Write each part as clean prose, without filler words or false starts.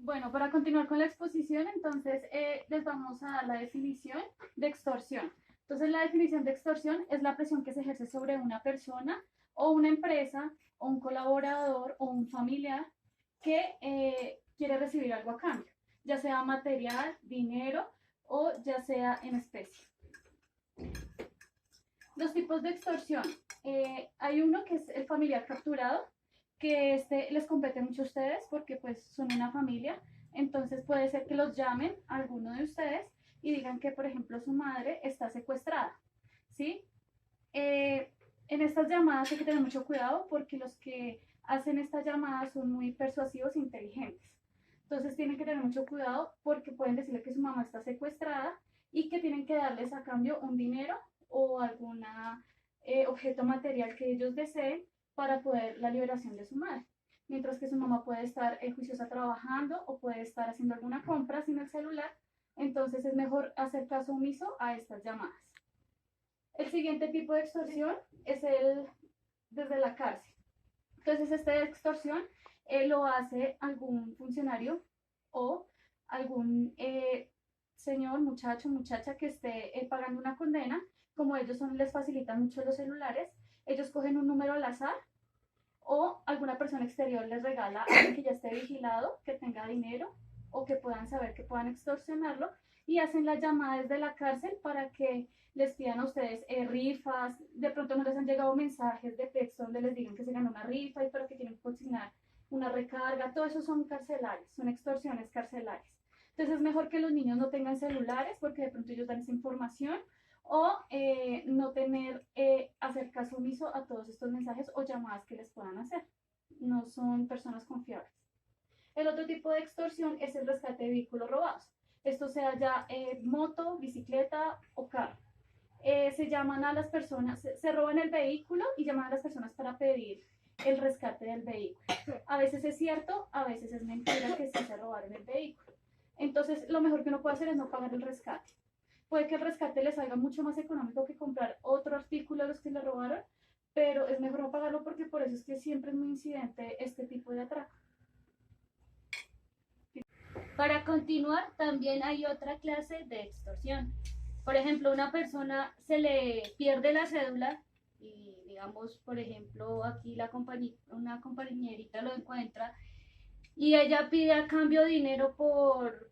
Bueno, para continuar con la exposición, entonces les vamos a dar la definición de extorsión. Entonces, la definición de extorsión es la presión que se ejerce sobre una persona o una empresa o un colaborador o un familiar que quiere recibir algo a cambio, ya sea material, dinero o ya sea en especie. Los tipos de extorsión. Hay uno que es el familiar capturado, que les compete mucho a ustedes porque pues son una familia. Entonces puede ser que los llamen a alguno de ustedes y digan que, por ejemplo, su madre está secuestrada, ¿sí? En estas llamadas hay que tener mucho cuidado porque los que hacen estas llamadas son muy persuasivos e inteligentes. Entonces tienen que tener mucho cuidado porque pueden decirle que su mamá está secuestrada y que tienen que darles a cambio un dinero o algún objeto material que ellos deseen para poder la liberación de su madre. Mientras que su mamá puede estar juiciosa trabajando o puede estar haciendo alguna compra sin el celular, entonces es mejor hacer caso omiso a estas llamadas. El siguiente tipo de extorsión es desde la cárcel. Entonces, esta extorsión lo hace algún funcionario o algún señor, muchacho, muchacha que esté pagando una condena. Como ellos les facilitan mucho los celulares, ellos cogen un número al azar o alguna persona exterior les regala a alguien que ya esté vigilado, que tenga dinero o que puedan saber que puedan extorsionarlo y hacen la llamada desde la cárcel para que les pidan a ustedes rifas. De pronto no les han llegado mensajes de texto donde les digan que se ganó una rifa y pero que tienen que consignar una recarga. Todo eso son carcelarios, son extorsiones carcelarias. Entonces es mejor que los niños no tengan celulares porque de pronto ellos dan esa información o no hacer caso omiso a todos estos mensajes o llamadas que les puedan hacer. No son personas confiables. El otro tipo de extorsión es el rescate de vehículos robados. Esto sea ya moto, bicicleta o carro. Se llaman a las personas, se roban el vehículo y llaman a las personas para pedir el rescate del vehículo. A veces es cierto, a veces es mentira que sí se robaron el vehículo. Entonces, lo mejor que uno puede hacer es no pagar el rescate. Puede que el rescate le salga mucho más económico que comprar otro artículo a los que le robaron, pero es mejor no pagarlo porque por eso es que siempre es muy incidente este tipo de atraco. Para continuar, también hay otra clase de extorsión. Por ejemplo, una persona se le pierde la cédula y digamos, por ejemplo, aquí una compañerita lo encuentra y ella pide a cambio dinero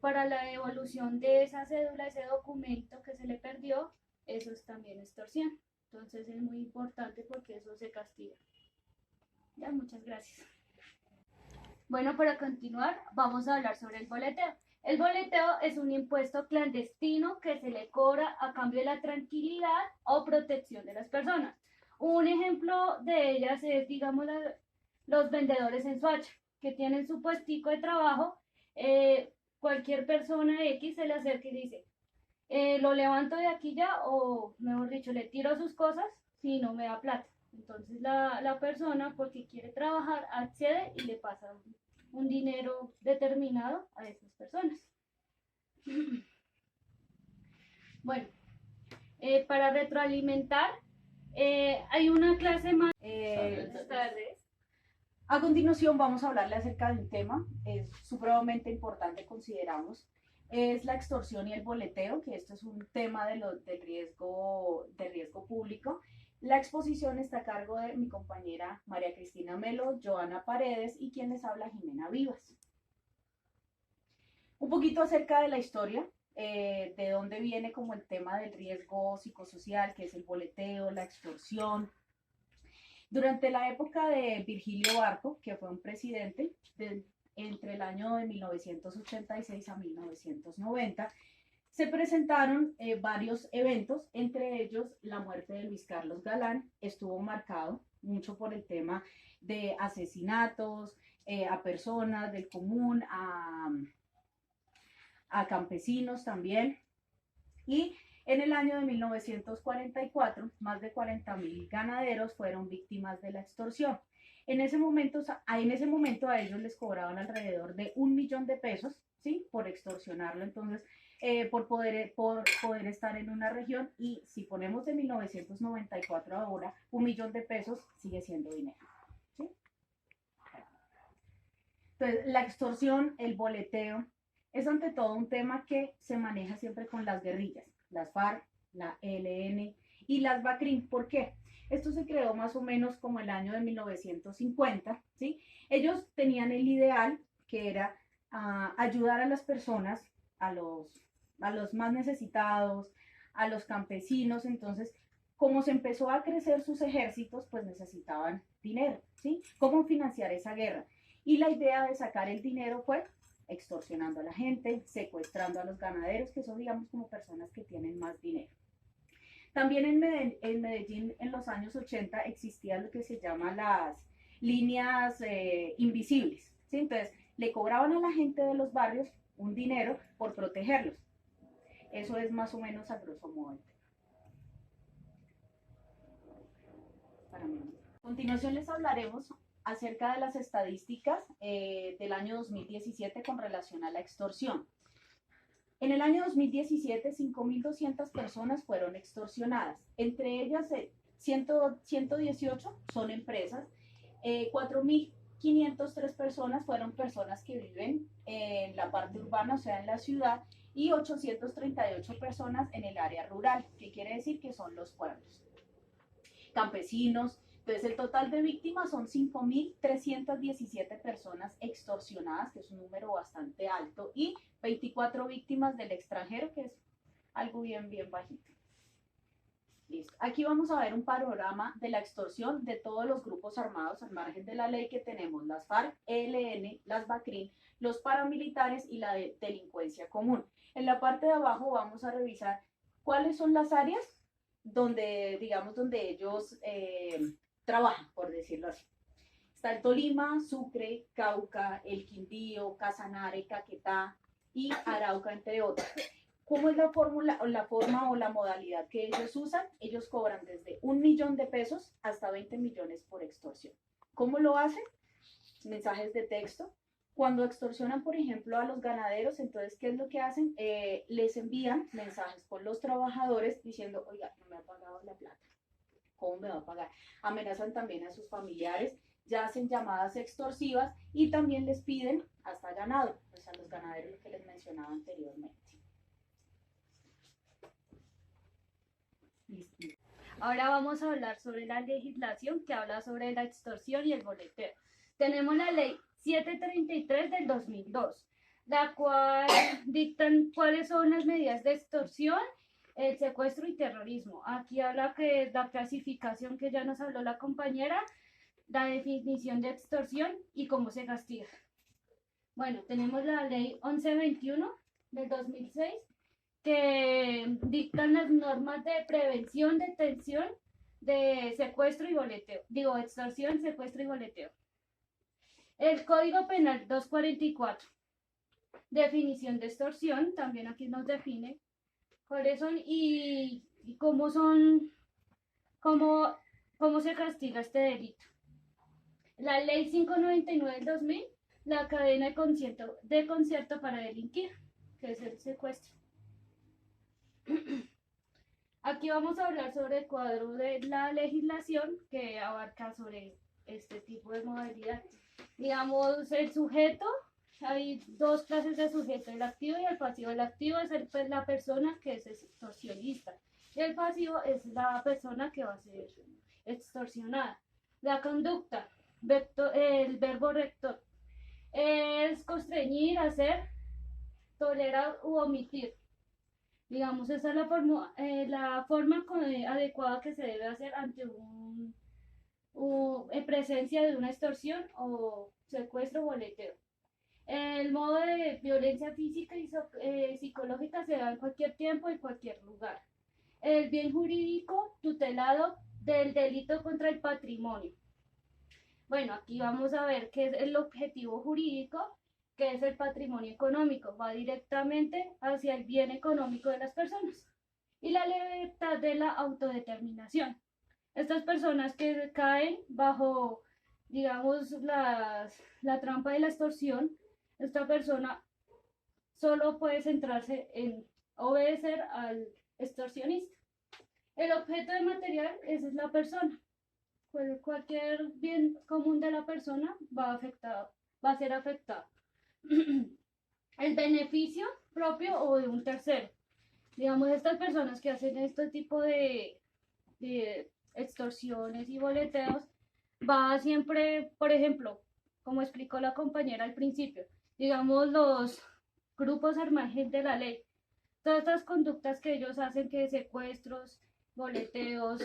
para la devolución de esa cédula, ese documento que se le perdió. Eso es también extorsión. Entonces es muy importante porque eso se castiga. Ya, muchas gracias. Bueno, para continuar, vamos a hablar sobre el boleteo. El boleteo es un impuesto clandestino que se le cobra a cambio de la tranquilidad o protección de las personas. Un ejemplo de ellas es, digamos, los vendedores en Swatch, que tienen su puestico de trabajo. Cualquier persona X se le acerca y dice, lo levanto de aquí ya, o mejor dicho, le tiro sus cosas si no me da plata. Entonces la persona, porque quiere trabajar, accede y le pasa un dinero determinado a esas personas. Bueno, para retroalimentar, hay una clase más. Buenas tardes. A continuación vamos a hablarle acerca de un tema supremamente importante, consideramos, es la extorsión y el boleteo, que esto es un tema del riesgo público. La exposición está a cargo de mi compañera María Cristina Melo, Joana Paredes y quien les habla Jimena Vivas. Un poquito acerca de la historia, de dónde viene como el tema del riesgo psicosocial, que es el boleteo, la extorsión. Durante la época de Virgilio Barco, que fue un presidente entre el año de 1986 a 1990, se presentaron varios eventos, entre ellos la muerte de Luis Carlos Galán. Estuvo marcado mucho por el tema de asesinatos a personas del común, a campesinos también. Y en el año de 1944, más de 40.000 ganaderos fueron víctimas de la extorsión. En ese momento a ellos les cobraban alrededor de 1 millón de pesos, ¿sí? Por extorsionarlo. Entonces, por poder estar en una región, y si ponemos de 1994 ahora, 1 millón de pesos sigue siendo dinero, ¿sí? Entonces, la extorsión, el boleteo, es ante todo un tema que se maneja siempre con las guerrillas, las FARC, la ELN y las BACRIM. ¿Por qué? Esto se creó más o menos como el año de 1950, ¿sí? Ellos tenían el ideal que era ayudar a las personas, a los más necesitados, a los campesinos. Entonces, como se empezó a crecer sus ejércitos, pues necesitaban dinero, ¿sí? ¿Cómo financiar esa guerra? Y la idea de sacar el dinero fue extorsionando a la gente, secuestrando a los ganaderos, que son, digamos, como personas que tienen más dinero. También en Medellín en los años 80 existían lo que se llama las líneas invisibles, ¿sí? Entonces, le cobraban a la gente de los barrios un dinero por protegerlos. Eso es más o menos a grosso modo. Para mí. A continuación les hablaremos acerca de las estadísticas del año 2017 con relación a la extorsión. En el año 2017, 5.200 personas fueron extorsionadas. Entre ellas, 118 son empresas, 4.503 personas fueron personas que viven en la parte urbana, o sea, en la ciudad, y 838 personas en el área rural, que quiere decir que son los pueblos. Campesinos. Entonces, el total de víctimas son 5.317 personas extorsionadas, que es un número bastante alto, y 24 víctimas del extranjero, que es algo bien, bien bajito. Listo. Aquí vamos a ver un panorama de la extorsión de todos los grupos armados al margen de la ley que tenemos: las FARC, ELN, las BACRIM, los paramilitares y la delincuencia común. En la parte de abajo vamos a revisar cuáles son las áreas donde, digamos, donde ellos trabajan, por decirlo así. Está el Tolima, Sucre, Cauca, el Quindío, Casanare, Caquetá y Arauca, entre otros. ¿Cómo es la forma o la modalidad que ellos usan? Ellos cobran desde 1 millón de pesos hasta 20 millones por extorsión. ¿Cómo lo hacen? Mensajes de texto. Cuando extorsionan, por ejemplo, a los ganaderos, entonces, ¿qué es lo que hacen? Les envían mensajes por los trabajadores diciendo: oiga, no me ha pagado la plata. ¿Cómo me va a pagar? Amenazan también a sus familiares, ya hacen llamadas extorsivas y también les piden hasta ganado, pues a los ganaderos que les mencionaba anteriormente. Listo. Ahora vamos a hablar sobre la legislación que habla sobre la extorsión y el boleteo. Tenemos la ley 733 del 2002, la cual dictan cuáles son las medidas de extorsión, el secuestro y terrorismo. Aquí habla que la clasificación que ya nos habló la compañera, la definición de extorsión y cómo se castiga. Bueno, tenemos la ley 1121 del 2006, que dictan las normas de prevención, detención, de secuestro y boleteo. Digo, extorsión, secuestro y boleteo. El Código Penal 244. Definición de extorsión, también aquí nos define cuáles son y cómo son, cómo se castiga este delito. La ley 599 del 2000, la cadena de concierto para delinquir, que es el secuestro. Aquí vamos a hablar sobre el cuadro de la legislación que abarca sobre este tipo de modalidad. Digamos, el sujeto, hay dos clases de sujeto: el activo y el pasivo. El activo es la persona que es extorsionista y el pasivo es la persona que va a ser extorsionada. La conducta, el verbo rector, es constreñir, hacer, tolerar u omitir. Digamos, esa es la forma adecuada que se debe hacer ante en presencia de una extorsión o secuestro o boleteo. El modo de violencia física y psicológica se da en cualquier tiempo y en cualquier lugar. El bien jurídico tutelado del delito contra el patrimonio. Bueno, aquí vamos a ver qué es el objetivo jurídico, que es el patrimonio económico. Va directamente hacia el bien económico de las personas. Y la libertad de la autodeterminación. Estas personas que caen bajo, digamos, la trampa de la extorsión, esta persona solo puede centrarse en obedecer al extorsionista. El objeto de material es la persona. Cualquier bien común de la persona va afectado va a ser afectado. El beneficio propio o de un tercero. Digamos, estas personas que hacen este tipo de extorsiones y boleteos, va siempre, por ejemplo, como explicó la compañera al principio, digamos, los grupos al margen de la ley. Todas estas conductas que ellos hacen, que secuestros, boleteos,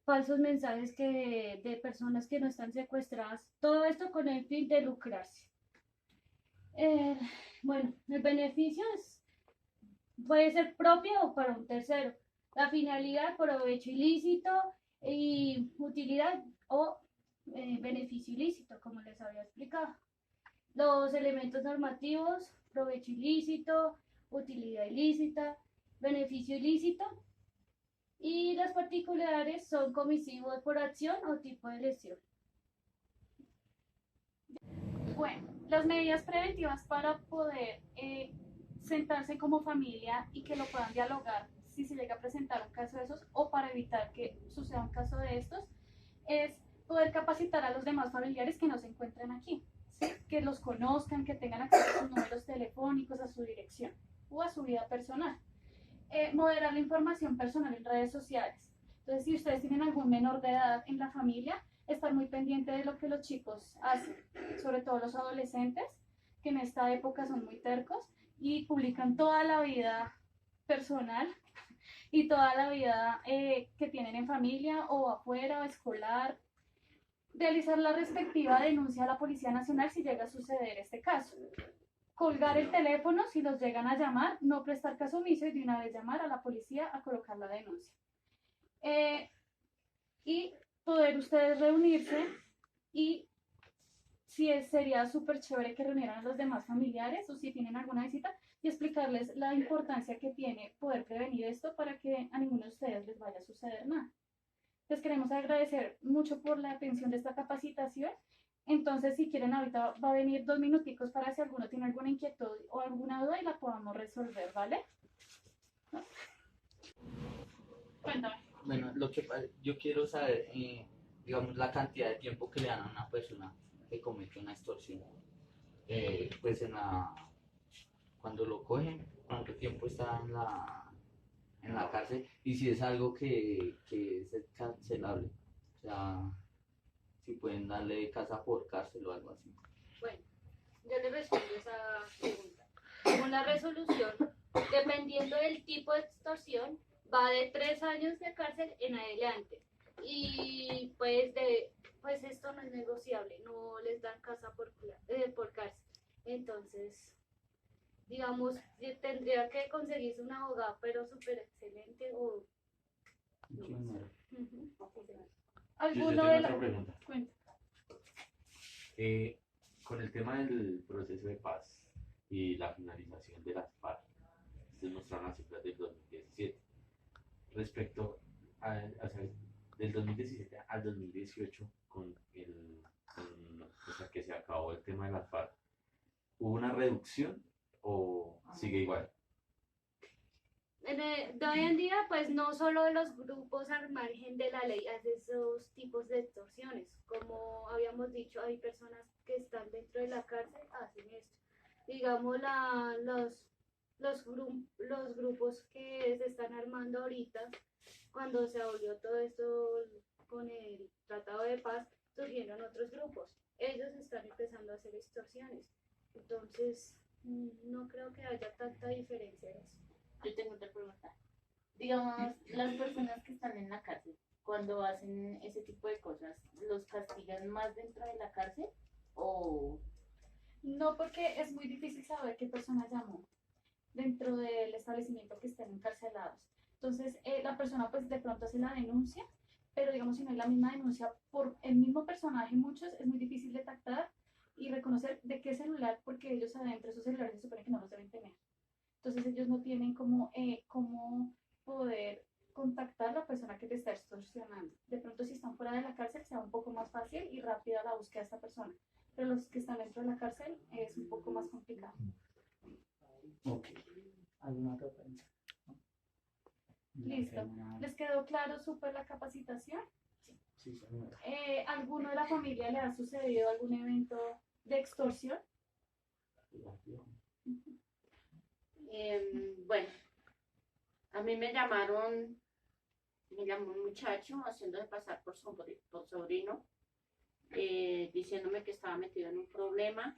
falsos mensajes de personas que no están secuestradas, todo esto con el fin de lucrarse. Bueno, el beneficio puede ser propio o para un tercero. La finalidad, provecho ilícito y utilidad o beneficio ilícito, como les había explicado. Los elementos normativos, provecho ilícito, utilidad ilícita, beneficio ilícito. Y los particulares son comisivos por acción o tipo de lesión. Bueno, las medidas preventivas para poder sentarse como familia y que lo puedan dialogar si se llega a presentar un caso de esos o para evitar que suceda un caso de estos es poder capacitar a los demás familiares que no se encuentren aquí, ¿sí? Que los conozcan, que tengan acceso a sus números telefónicos, a su dirección o a su vida personal. Moderar la información personal en redes sociales. Entonces, si ustedes tienen algún menor de edad en la familia, estar muy pendiente de lo que los chicos hacen, sobre todo los adolescentes, que en esta época son muy tercos y publican toda la vida personal y toda la vida que tienen en familia o afuera, o escolar. Realizar la respectiva denuncia a la Policía Nacional si llega a suceder este caso. Colgar el teléfono si los llegan a llamar, no prestar caso omiso y de una vez llamar a la policía a colocar la denuncia. Y poder ustedes reunirse y sería súper chévere que reunieran a los demás familiares o si tienen alguna visita y explicarles la importancia que tiene poder prevenir esto para que a ninguno de ustedes les vaya a suceder nada. Les queremos agradecer mucho por la atención de esta capacitación. Entonces, si quieren, ahorita va a venir 2 minuticos para si alguno tiene alguna inquietud o alguna duda y la podamos resolver, ¿vale? ¿No? Cuéntame. Bueno, yo quiero saber, digamos, la cantidad de tiempo que le dan a una persona que comete una extorsión. Pues cuando lo cogen, cuánto tiempo está en la cárcel y si es algo que es cancelable. O sea, si pueden darle casa por cárcel o algo así. Bueno, yo le respondo esa pregunta. Según la resolución, dependiendo del tipo de extorsión, va de 3 años de cárcel en adelante. Y pues esto no es negociable, no les dan casa por cárcel. Entonces, digamos, tendría que conseguirse un abogado, pero súper excelente o... Mucho dinero. ¿Alguno tengo de otra pregunta. Cuenta. Con el tema del proceso de paz y la finalización de las FARC, ustedes mostraron las cifras del 2017. Respecto del 2017 al 2018, o sea, que se acabó el tema de las FARC, ¿hubo una reducción o sigue igual? De hoy en día, pues no solo los grupos al margen de la ley hacen esos tipos de extorsiones. Como habíamos dicho, hay personas que están dentro de la cárcel, hacen esto. Digamos, los grupos que se están armando ahorita, cuando se abolió todo esto con el Tratado de Paz, surgieron otros grupos. Ellos están empezando a hacer extorsiones. Entonces, no creo que haya tanta diferencia en eso. Yo tengo otra pregunta. Digamos, las personas que están en la cárcel, cuando hacen ese tipo de cosas, ¿los castigan más dentro de la cárcel o...? No, porque es muy difícil saber qué persona llamó dentro del establecimiento que estén encarcelados. Entonces, la persona pues de pronto hace la denuncia, pero digamos si no es la misma denuncia por el mismo personaje, muchos es muy difícil detectar y reconocer de qué celular, porque ellos adentro esos celulares se supone que no los deben tener. Entonces ellos no tienen cómo poder contactar a la persona que te está extorsionando. De pronto si están fuera de la cárcel sea un poco más fácil y rápida la búsqueda de esta persona, pero los que están dentro de la cárcel es un poco más complicado. Ok. ¿Alguna otra pregunta? Listo. ¿Les quedó claro súper la capacitación? Sí, señora. ¿Alguno de la familia le ha sucedido algún evento de extorsión? Bueno, a mí me llamó un muchacho haciéndose pasar por sobrino, diciéndome que estaba metido en un problema,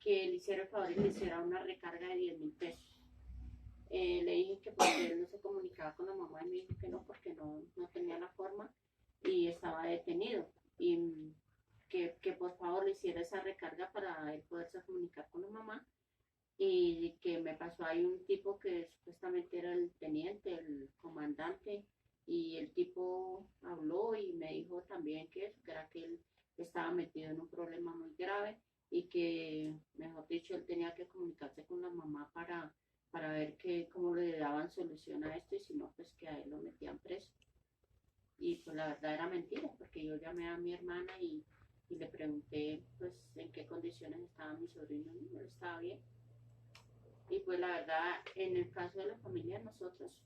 que le hiciera el favor y le hiciera una recarga de 10.000 pesos. Le dije que porque él no se comunicaba con la mamá y me dijo que no, porque no tenía la forma y estaba detenido. Y que por favor le hiciera esa recarga para él poderse comunicar con la mamá. Y que me pasó ahí un tipo que supuestamente era el teniente, el comandante, y el tipo habló y me dijo también que eso, que era que él estaba metido en un problema muy grave y que, mejor dicho, él tenía que comunicarse con la mamá para ver cómo le daban solución a esto y si no, pues que a él lo metían preso. Y pues la verdad era mentira, porque yo llamé a mi hermana y le pregunté pues en qué condiciones estaba mi sobrino y él estaba bien. Y pues la verdad, en el caso de la familia, nosotros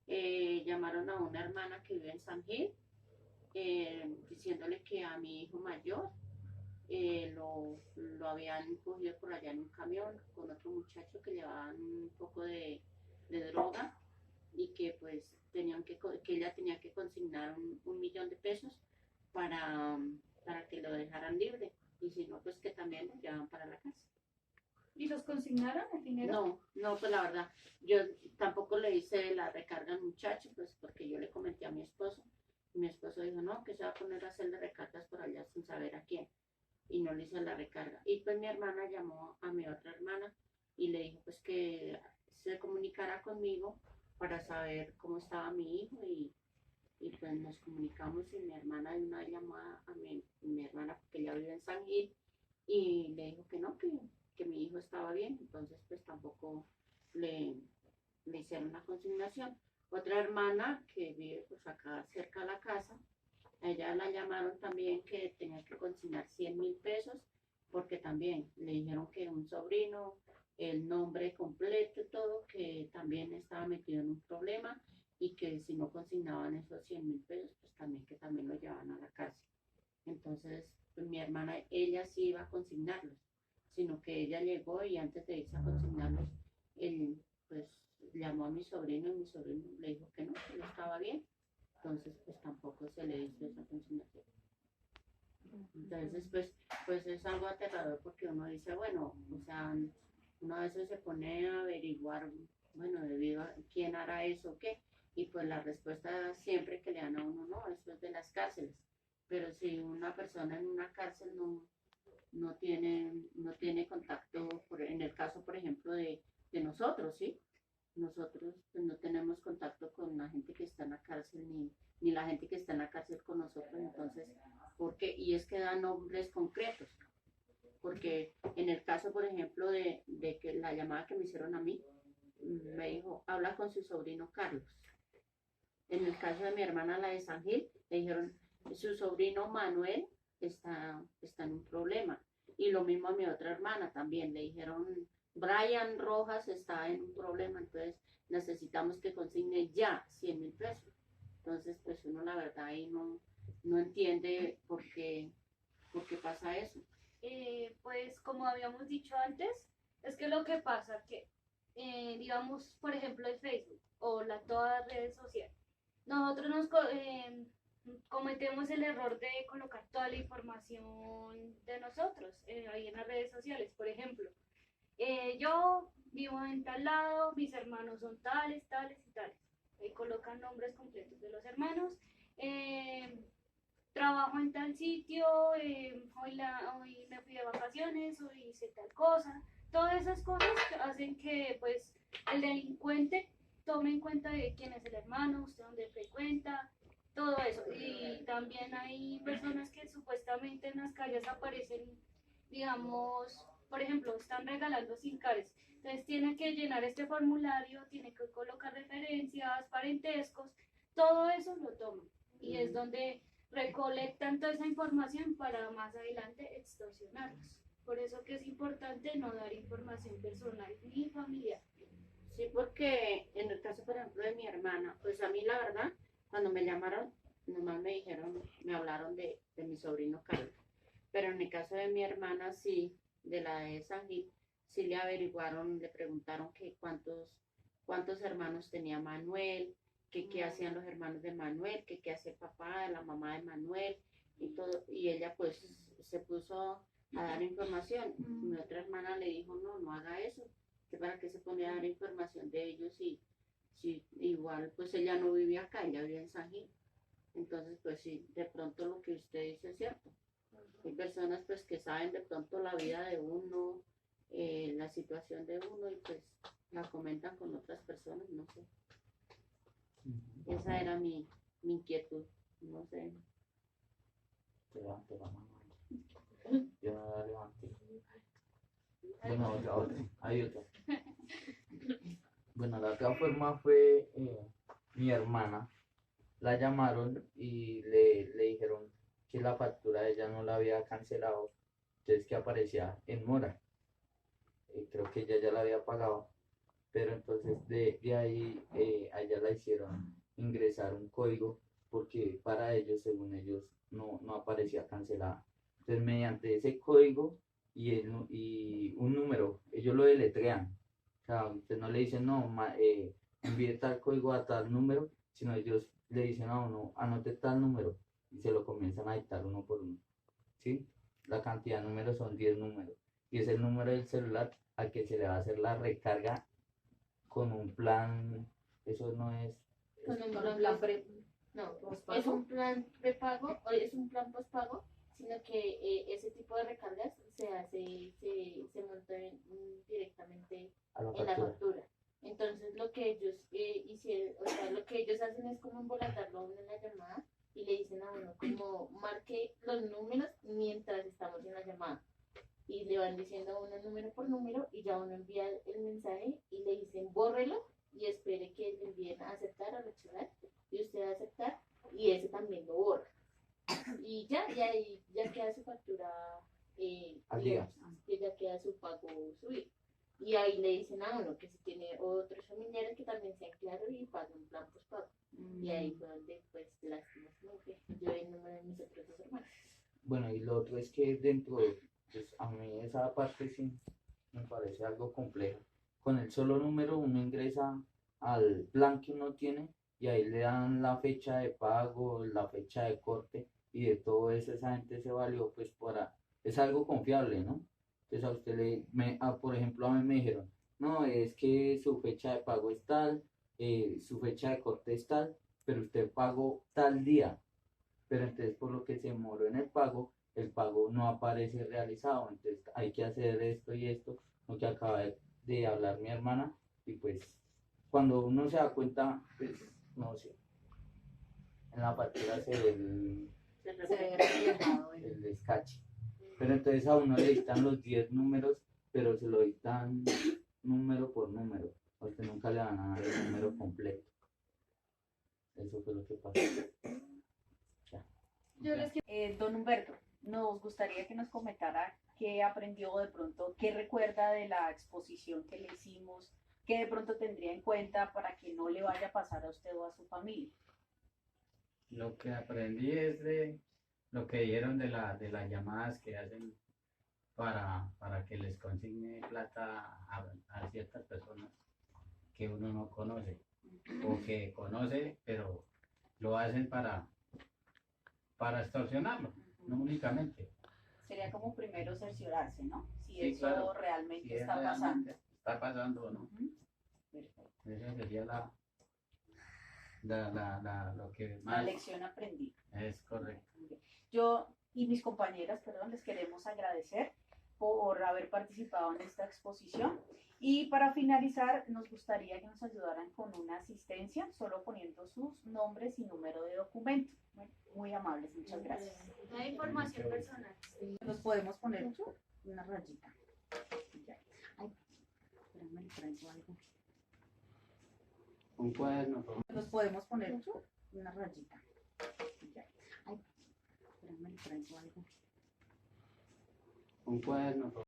llamaron a una hermana que vive en San Gil, diciéndole que a mi hijo mayor lo habían cogido por allá en un camión con otro muchacho que llevaban un poco de droga y que pues que ella tenía que consignar 1.000.000 de pesos para que lo dejaran libre y si no, pues que también lo llevaban para la casa. ¿Y los consignaron el dinero? No, pues la verdad, yo tampoco le hice la recarga al muchacho, pues porque yo le comenté a mi esposo. Y mi esposo dijo, no, que se va a poner a hacerle recargas por allá sin saber a quién. Y no le hice la recarga. Y pues mi hermana llamó a mi otra hermana y le dijo pues que se comunicara conmigo para saber cómo estaba mi hijo y pues nos comunicamos y mi hermana de una llamó a mi hermana porque ella vive en San Gil y le dijo que no, que mi hijo estaba bien, entonces pues tampoco le hicieron la consignación. Otra hermana que vive pues acá cerca de la casa, a ella la llamaron también que tenía que consignar 100.000 pesos porque también le dijeron que un sobrino, el nombre completo y todo, que también estaba metido en un problema y que si no consignaban esos 100.000 pesos, pues también que también lo llevaban a la cárcel. Entonces, pues mi hermana, ella sí iba a consignarlos, sino que ella llegó y antes de irse a consignarlos, él pues llamó a mi sobrino y mi sobrino le dijo que no estaba bien. Entonces, pues tampoco se le hizo esa consignación. Entonces, pues es algo aterrador porque uno dice, bueno, o sea, uno a veces se pone a averiguar, bueno, debido a quién hará eso o qué, y pues la respuesta siempre que le dan a uno, no, eso es de las cárceles. Pero si una persona en una cárcel no tiene contacto, en el caso, por ejemplo, de nosotros, ¿sí? Nosotros pues, no tenemos contacto con la gente que está en la cárcel, ni la gente que está en la cárcel con nosotros, entonces, ¿por qué? Y es que dan nombres concretos, porque en el caso, por ejemplo, de que la llamada que me hicieron a mí, me dijo, habla con su sobrino Carlos. En el caso de mi hermana, la de San Gil, le dijeron, su sobrino Manuel está en un problema. Y lo mismo a mi otra hermana también, le dijeron, Brian Rojas está en un problema, entonces necesitamos que consigne ya 100.000 pesos. Entonces, pues uno la verdad ahí no entiende por qué pasa eso. Pues como habíamos dicho antes, es que lo que pasa que, digamos, por ejemplo, el Facebook o todas las redes sociales, nosotros cometemos el error de colocar toda la información de nosotros ahí en las redes sociales. Por ejemplo, yo vivo en tal lado, mis hermanos son tales, tales y tales. Ahí colocan nombres completos de los hermanos. Trabajo en tal sitio, hoy me fui de vacaciones, hoy hice tal cosa. Todas esas cosas hacen que pues el delincuente tome en cuenta de quién es el hermano, usted dónde frecuenta, todo eso. Y también hay personas que supuestamente en las calles aparecen, digamos, por ejemplo, están regalando SIM-cards. Entonces tiene que llenar este formulario, tiene que colocar referencias, parentescos, todo eso lo toman. Y es donde recolectan toda esa información para más adelante extorsionarlos. Por eso que es importante no dar información personal ni familiar. Sí, porque en el caso, por ejemplo, de mi hermana, pues a mí la verdad, cuando me llamaron, nomás me dijeron, me hablaron de mi sobrino Carlos. Pero en el caso de mi hermana, sí, de la de San Gil, sí le averiguaron, le preguntaron que cuántos hermanos tenía Manuel, que qué hacían los hermanos de Manuel, que qué hacía el papá, la mamá de Manuel y todo. Y ella pues se puso a dar información. Mi otra hermana le dijo, no, no haga eso, que para qué se ponía a dar información de ellos y si igual pues ella no vivía acá, ella vivía en San Gil. Entonces pues sí, de pronto lo que usted dice es cierto. Hay personas pues que saben de pronto la vida de uno, la situación de uno y pues la comentan con otras personas, no sé. Esa era mi inquietud, no sé. Te levanto la mano. Yo no la levanté. Bueno, otra. Hay otra. Bueno, la otra forma fue mi hermana. La llamaron y le dijeron que la factura de ella no la había cancelado, entonces que aparecía en mora. Creo que ella ya la había pagado, pero entonces de ahí a ella la hicieron ingresar un código porque para ellos, según ellos, no aparecía cancelada. Entonces, mediante ese código y un número, ellos lo deletrean. O sea, usted no le dicen, no, envíe tal código a tal número, sino ellos le dicen a uno, anote tal número y se lo comienzan a dictar uno por uno. ¿Sí? La cantidad de números son 10 números y es el número del celular al que se le va a hacer la recarga con un plan, eso no es, Con un Con un plan plan no, postpago. es un plan prepago o es un plan postpago, sino que ese tipo de recargas se montan directamente a la en la factura. factura. Entonces lo que ellos hicieron, o sea, lo que ellos hacen es como embolatarlo a uno en la llamada y le dicen a uno como marque los números mientras estamos en la llamada. Y le van diciendo a uno número por número y ya uno envía el mensaje y le dicen bórrelo y espere que le envíen a aceptar o rechazar y usted va a aceptar y ese también lo borra. Y ahí ya queda su factura, Al día. que ya queda su pago subido. Y ahí le dicen a uno que si tiene otros familiares que también sean claros y paguen un plan postpago. Y ahí fue donde pues lastimosamente yo y no de mis otros dos hermanos. Bueno, y lo otro es que dentro de, pues a mí esa parte sí me parece algo compleja. Con el solo número uno ingresa al plan que uno tiene y ahí le dan la fecha de pago, la fecha de corte y de todo eso esa gente se valió pues es algo confiable, ¿no? Entonces a usted por ejemplo a mí me dijeron, no, es que su fecha de pago es tal, su fecha de corte es tal, pero usted pagó tal día, pero entonces por lo que se demoró en el pago no aparece realizado, entonces hay que hacer esto y esto, lo que acaba de hablar mi hermana, y pues cuando uno se da cuenta, pues no sé, en la factura se ve Se ve reflejado en el descache, pero entonces a uno le dictan los 10 números, pero se lo dictan número por número, a usted nunca le van a dar el número completo, eso fue lo que pasó. Yo les Don Humberto, nos gustaría que nos comentara qué aprendió de pronto, qué recuerda de la exposición que le hicimos, qué de pronto tendría en cuenta para que no le vaya a pasar a usted o a su familia. Lo que aprendí es de lo que dieron de las llamadas que hacen para que les consigne plata a ciertas personas que uno no conoce o que conoce, pero lo hacen para extorsionarlo, no únicamente. Sería como primero cerciorarse, ¿no? Si Sí, eso claro. realmente Si es está pasando. realmente está pasando o no. Ujú. Perfecto. Esa sería lo que La más lección aprendida. es correcto. Yo y mis compañeras, perdón, les queremos agradecer por haber participado en esta exposición. Y para finalizar, nos gustaría que nos ayudaran con una asistencia, solo poniendo sus nombres y número de documento. Bueno, muy amables, muchas gracias. La información personal. Nos podemos poner una rayita. Ya. Ay, espérame, le traigo algo. Un cuaderno. Nos podemos poner una rayita. Ya. Ay, espérame, le traigo algo. Un cuaderno.